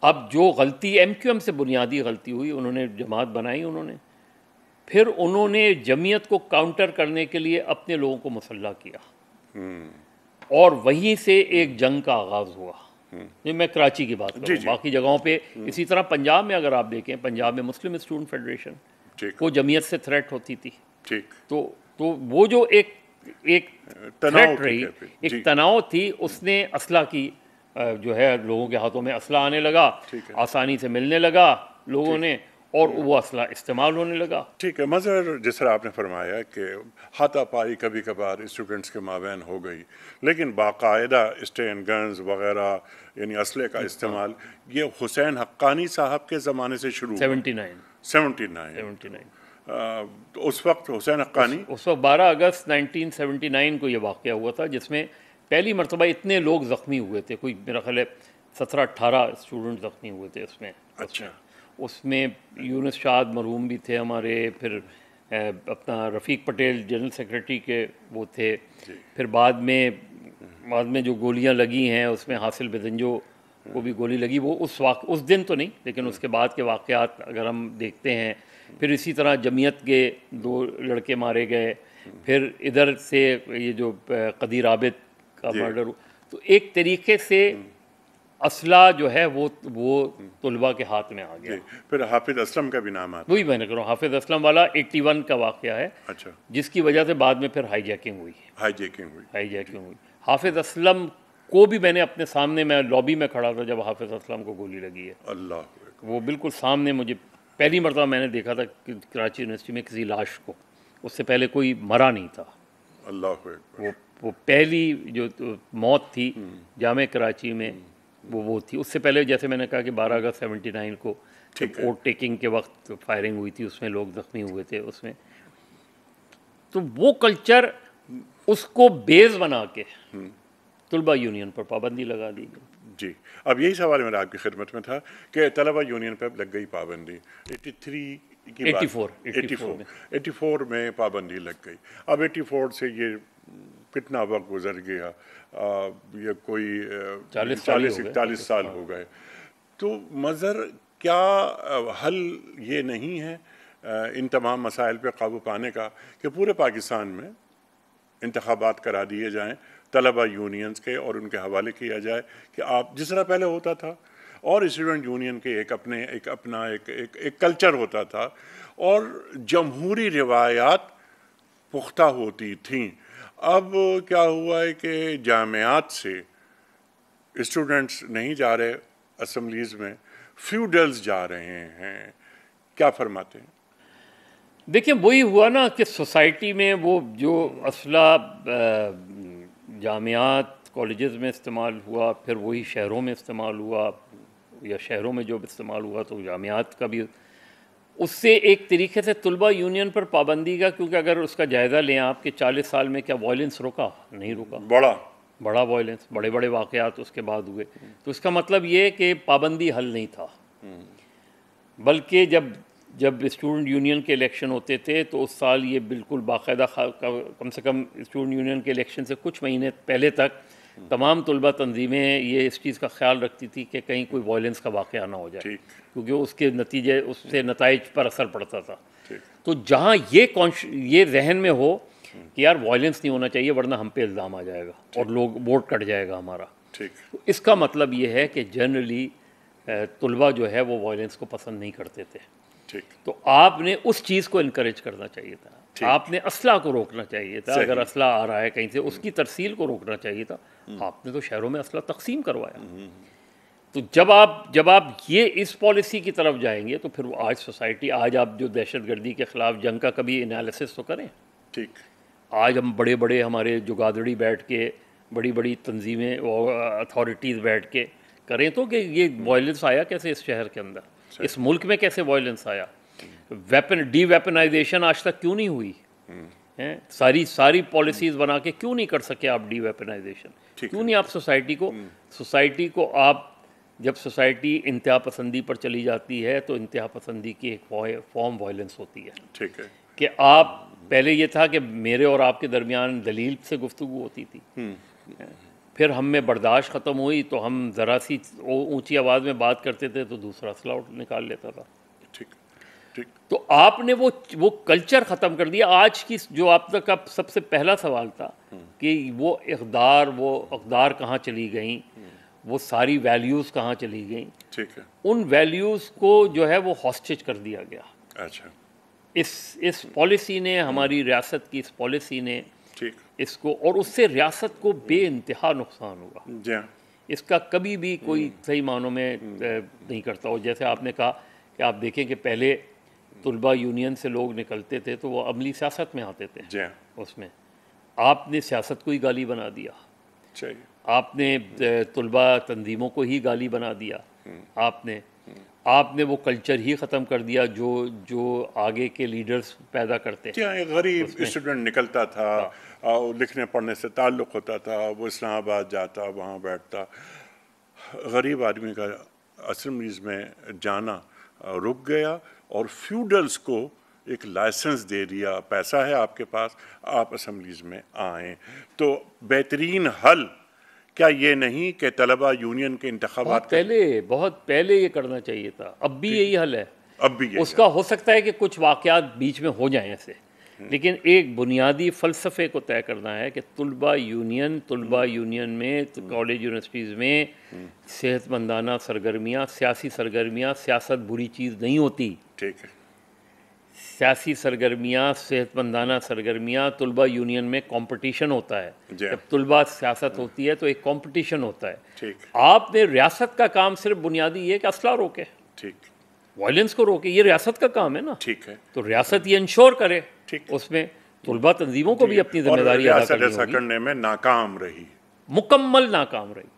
अब जो गलती MQM से बुनियादी गलती हुई, उन्होंने जमात बनाई, उन्होंने फिर उन्होंने जमीयत को काउंटर करने के लिए अपने लोगों को मुसल्ला किया और वहीं से एक जंग का आगाज़ हुआ। ये मैं कराची की बात करूँ, बाकी जगहों पे इसी तरह पंजाब में अगर आप देखें, पंजाब में मुस्लिम स्टूडेंट फेडरेशन वो जमीयत से थ्रेट होती थी। तो वो जो एक थ्रेट रही, एक तनाव थी, उसने असला की जो है लोगों के हाथों में असला आने लगा, आसानी से मिलने लगा लोगों ने, और वो असला इस्तेमाल होने लगा। ठीक है मज़र, जिस तरह आपने फरमाया कि हाथापाई कभी कभार स्टूडेंट्स के माबैन हो गई, लेकिन बाकायदा स्टेन गन्स वगैरह यानी असले का इस्तेमाल ये हुसैन हक्कानी साहब के ज़माने से शुरू 79 तो उस वक्त हुसैन हक्कानी उस वक्त 12 अगस्त 1979 को ये वाक़या हुआ था, जिसमें पहली मरतबा इतने लोग ज़ख्मी हुए थे। कोई मेरा ख्याल है 17-18 स्टूडेंट ज़ख्मी हुए थे उसमें। अच्छा। उसमें यूनुस शाद मरहूम भी थे हमारे, फिर अपना रफ़ीक पटेल जनरल सेक्रेटरी के वो थे, फिर बाद में जो गोलियां लगी हैं उसमें हासिल बेदंजो को भी गोली लगी। वो उस दिन तो नहीं, लेकिन उसके बाद के वाक़यात अगर हम देखते हैं, फिर इसी तरह जमीयत के 2 लड़के मारे गए, फिर इधर से ये जो कदीर आबिद का मर्डर, तो एक तरीके से असला जो है वो तुलबा के हाथ में आ गया। फिर हाफिज असलम का भी नाम आता है, वही मैंने कहा, हाफिज असलम वाला 81 का वाक़या है। अच्छा। जिसकी वजह से बाद में फिर हाईजैकिंग हुई। हाफिज असलम को भी मैंने अपने सामने, मैं लॉबी में खड़ा था जब हाफिज असलम को गोली लगी है। अल्लाह, वो बिल्कुल सामने मुझे पहली मरतबा मैंने देखा था कि कराची यूनिवर्सिटी में किसी लाश को, उससे पहले कोई मरा नहीं था। अल्लाह, वो पहली जो मौत थी जामे कराची में वो थी। उससे पहले जैसे मैंने कहा कि 12 अगस्त 79 को ओट टेकिंग के वक्त फायरिंग हुई थी, उसमें लोग ज़ख्मी हुए थे उसमें। तो वो कल्चर, उसको बेस बना के तलबा यूनियन पर पाबंदी लगा दी गई। जी, अब यही सवाल मेरा आपकी खिदमत में था कि तलबा यूनियन पर लग गई पाबंदी 84 में पाबंदी लग गई। अब 84 से ये कितना वक्त गुजर गया, ये कोई 40-41 साल हो गए। तो मज़र क्या हल ये नहीं है इन तमाम मसाइल पे काबू पाने का कि पूरे पाकिस्तान में इंतखाबात करा दिए जाएं तलबा यूनियंस के और उनके हवाले किया जाए कि आप जिस तरह पहले होता था, और स्टूडेंट यूनियन के एक अपना एक कल्चर होता था और जमहूरी रिवायात पुख्ता होती थीं। अब क्या हुआ है कि जामियात से स्टूडेंट्स नहीं जा रहे असम्बलीज़ में, फ्यूडल्स जा रहे हैं, क्या फरमाते हैं? देखिए, वही हुआ ना कि सोसाइटी में वो जो असला जामियात कॉलेजेस में इस्तेमाल हुआ, फिर वही शहरों में इस्तेमाल हुआ, या शहरों में जो इस्तेमाल हुआ तो जामियात का भी, उससे एक तरीके से तलबा यूनियन पर पाबंदी का, क्योंकि अगर उसका जायज़ा लें आप कि 40 साल में क्या वायलेंस रुका? नहीं रुका। बड़ा वायलेंस, बड़े बड़े वाक़यात उसके बाद हुए। तो इसका मतलब ये कि पाबंदी हल नहीं था, बल्कि जब स्टूडेंट यूनियन के इलेक्शन होते थे तो उस साल ये बिल्कुल बाकायदा कम से कम स्टूडेंट यूनियन के इलेक्शन से कुछ महीने पहले तक तमाम तलबा तंजीमें ये इस चीज़ का ख्याल रखती थी कि कहीं कोई वायलेंस का वाक़या ना हो जाए, क्योंकि उसके नतीजे, उससे नताइज पर असर पड़ता था। तो जहाँ ये जहन में हो कि यार वायलेंस नहीं होना चाहिए वरना हम पे इल्ज़ाम आ जाएगा और लोग वोट कट जाएगा हमारा, तो इसका मतलब ये है कि जनरली तलबा जो है वो वायलेंस को पसंद नहीं करते थे। तो आपने उस चीज़ को इनकरेज करना चाहिए था, आपने असला को रोकना चाहिए था। अगर असला आ रहा है कहीं से, उसकी तरसील को रोकना चाहिए था। आपने तो शहरों में असला तकसीम करवाया। तो जब आप ये इस पॉलिसी की तरफ जाएंगे तो फिर आज सोसाइटी, आज आप जो दहशतगर्दी के ख़िलाफ़ जंग का कभी एनालिसिस तो करें। आज हम बड़े बड़े हमारे जुगादड़ी बैठ के, बड़ी बड़ी तंजीमें और अथॉरिटीज़ बैठ के करें तो कि ये वायलेंस आया कैसे इस शहर के अंदर, इस मुल्क में कैसे वायलेंस आया, डी-वेपनाइजेशन आज तक क्यों नहीं हुई है, सारी पॉलिसीज़ बना के क्यों नहीं कर सके आप डी-वेपनाइजेशन, क्यों नहीं आप सोसाइटी को आप, जब सोसाइटी इंतहा पसंदी पर चली जाती है तो इंतहा पसंदी की एक फॉर्म वायलेंस होती है। कि आप, पहले ये था कि मेरे और आपके दरमियान दलील से गुफ्तगू होती थी, फिर हम में बर्दाश्त ख़त्म हुई तो हम ज़रा सी ऊंची आवाज़ में बात करते थे तो दूसरा असला निकाल लेता था। ठीक ठीक। तो आपने वो कल्चर ख़त्म कर दिया। आज की जो आप तक का सबसे पहला सवाल था कि वो अक़दार कहाँ चली गई, वो सारी वैल्यूज़ कहाँ चली गई, ठीक है, उन वैल्यूज़ को जो है वो हॉस्टेज कर दिया गया। अच्छा, इस पॉलिसी ने, हमारी रियासत की इस पॉलिसी ने ठीक, इसको, और उससे रियासत को बेइंतहा नुकसान हुआ। जी, इसका कभी भी कोई सही मानों में नहीं करता हो। जैसे आपने कहा कि आप देखें कि पहले तुलबा यूनियन से लोग निकलते थे तो वो अमली सियासत में आते थे, जी, उसमें आपने सियासत को ही गाली बना दिया, चाहिए, आपने तुलबा तंजीमों को ही गाली बना दिया, आपने वो कल्चर ही ख़त्म कर दिया जो आगे के लीडर्स पैदा करते हैं। एक गरीब स्टूडेंट निकलता था, लिखने पढ़ने से ताल्लुक़ होता था, वो इस्लामाबाद जाता, वहाँ बैठता, गरीब आदमी का असेंबलीज़ में जाना रुक गया और फ्यूडल्स को एक लाइसेंस दे दिया, पैसा है आपके पास, आप असेंबलीज़ में आएँ। तो बेहतरीन हल क्या ये नहीं कि तलबा यूनियन के इंतखाबात बहुत पहले ये करना चाहिए था। अब भी यही हल है, अब भी उसका हो सकता है कि कुछ वाक़यात बीच में हो जाएं ऐसे, लेकिन एक बुनियादी फ़लसफ़े को तय करना है कि तुलबा यूनियन में, कॉलेज यूनिवर्सिटीज़ में सेहतमंदाना सरगर्मियाँ, सियासी सरगर्मियाँ, सियासत बुरी चीज़ नहीं होती। ठीक है, सियासी सरगर्मियाँ, सेहतमंदाना सरगर्मियाँ, तुलबा यूनियन में कंपटीशन होता है। जब तुलबा सियासत होती है तो एक कंपटीशन होता है। ठीक, आपने रियासत का काम सिर्फ बुनियादी ये कि असला रोके, ठीक, वायलेंस को रोके, ये रियासत का काम है ना। ठीक है, तो रियासत ये इंश्योर करे, ठीक, उसमें तुलबा तंजीमों को भी अपनी जिम्मेदारी अदा करनी होगी। करने में नाकाम रही, मुकम्मल नाकाम रही।